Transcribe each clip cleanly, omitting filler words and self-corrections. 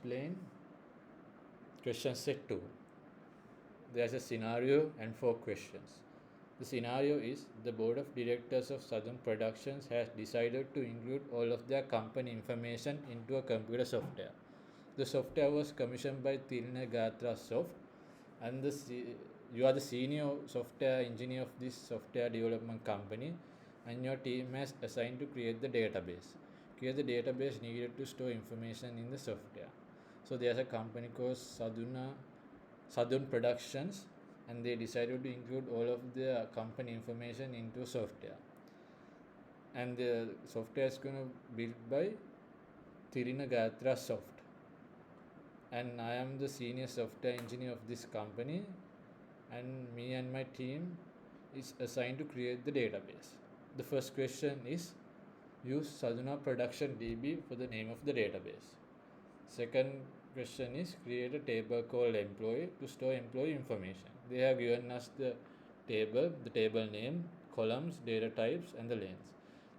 explain question set 2. There's a scenario and 4 questions. The scenario is the board of directors of Southern Productions has decided to include all of their company information into a computer software. The software was commissioned by Tirna Gatra Soft, and you are the senior software engineer of this software development company, and your team has assigned to create the database. Create the database needed to store information in the software. So there's a company called Southern Productions, and they decided to include all of the company information into software. And the software is going to be built by Tirina Gatra Soft. And I am the senior software engineer of this company, and me and my team is assigned to create the database. The first question is use Sadhuna Production DB for the name of the database. Second question is create a table called employee to store employee information. They have given us the table name, columns, data types, and the lanes.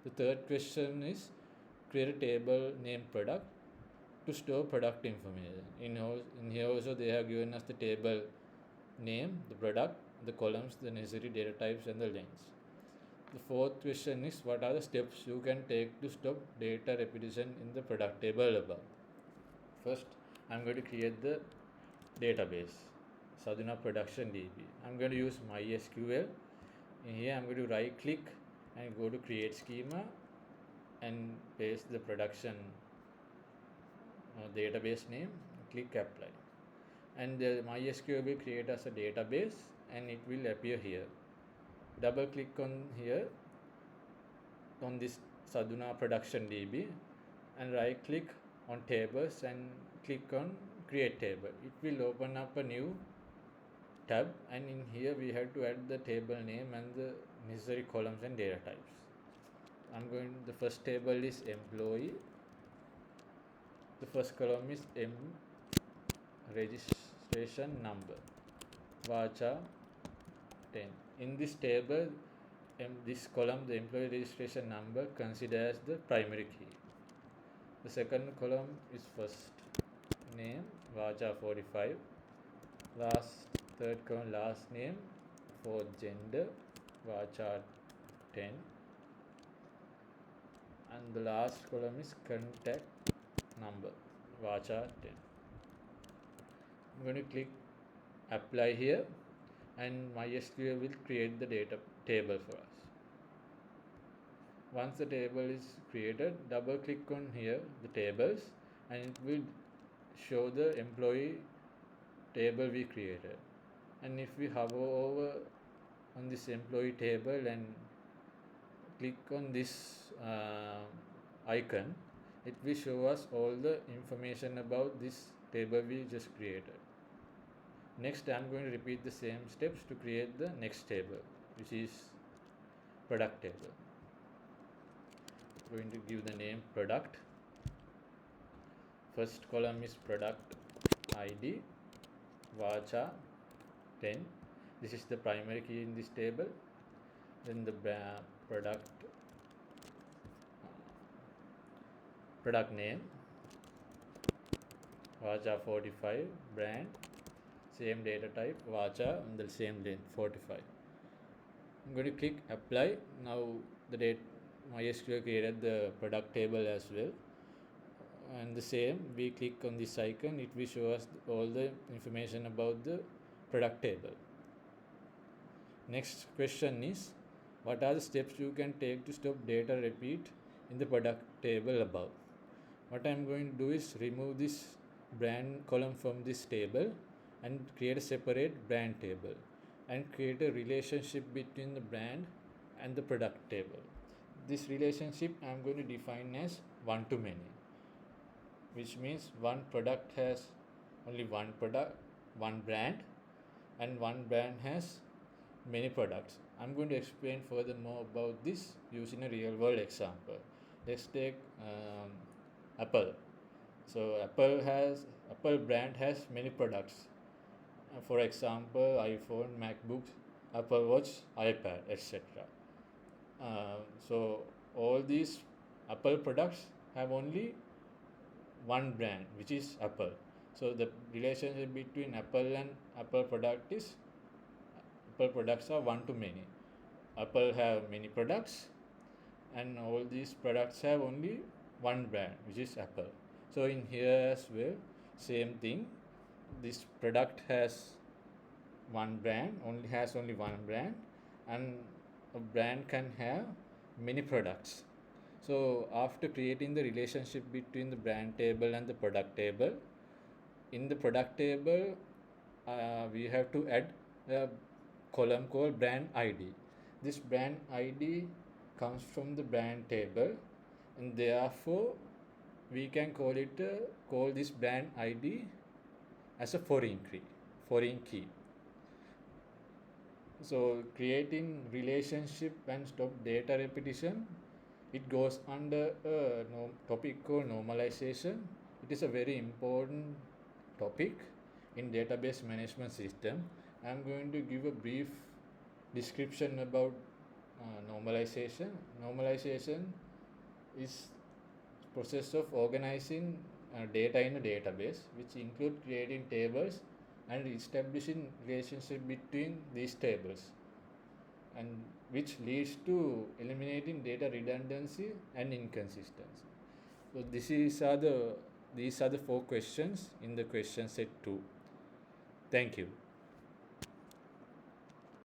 The third question is create a table named product to store product information. In here also they have given us the table name, the product, the columns, the necessary data types, and the lanes. The fourth question is what are the steps you can take to stop data repetition in the product table above. First, I'm going to create the database, Sadhuna Production DB. I'm going to use MySQL. In here, I'm going to right click and go to create schema and paste the production database name, click apply. And the MySQL will create as a database and it will appear here. Double click on here on this Sadhuna Production DB and right click on tables and click on create table. It will open up a new tab, and in here we have to add the table name and the necessary columns and data types. The first table is employee. The first column is registration number, Vacha 10. In this table, this column, the employee registration number, considered as the primary key. The second column is first name, Vacha 45. Third column, last name. Fourth, gender, Vacha 10. And the last column is contact number, Vacha 10. I'm going to click apply here, and MySQL will create the data table for us. Once the table is created, double click on here the tables, and it will show the employee table we created. And if we hover over on this employee table and click on this icon, it will show us all the information about this table we just created. Next, I am going to repeat the same steps to create the next table, which is product table. I'm going to give the name product. First column is product ID, Vacha 10. This is the primary key in this table. Then the product name, Vacha 45, brand, same data type, Vacha, and the same lane 45. I'm going to click apply. Now the MySQL created the product table as well. And the same, we click on this icon, it will show us all the information about the product table. Next question is, what are the steps you can take to stop data repeat in the product table above? What I am going to do is remove this brand column from this table and create a separate brand table and create a relationship between the brand and the product table. This relationship I am going to define as one to many, which means one product has only one product, one brand, and one brand has many products. I'm going to explain further more about this using a real world example. Let's take Apple. So Apple brand has many products. For example, iPhone, MacBooks, Apple Watch, iPad, etc. So all these Apple products have only one brand, which is Apple. So the relationship between Apple and Apple product is Apple products are one to many. Apple have many products, and all these products have only one brand, which is Apple. So in here as well, same thing. This product has only one brand, and a brand can have many products. So after creating the relationship between the brand table and the product table, in the product table we have to add a column called brand ID. This brand ID comes from the brand table, and therefore we can call this brand ID as a foreign key. So creating relationship and stop data repetition, it goes under a topic called normalization. It is a very important topic in database management system. I am going to give a brief description about normalization. Normalization is process of organizing data in a database, which include creating tables and establishing relationship between these tables, and which leads to eliminating data redundancy and inconsistency. So these are the 4 questions in the question set 2. Thank you.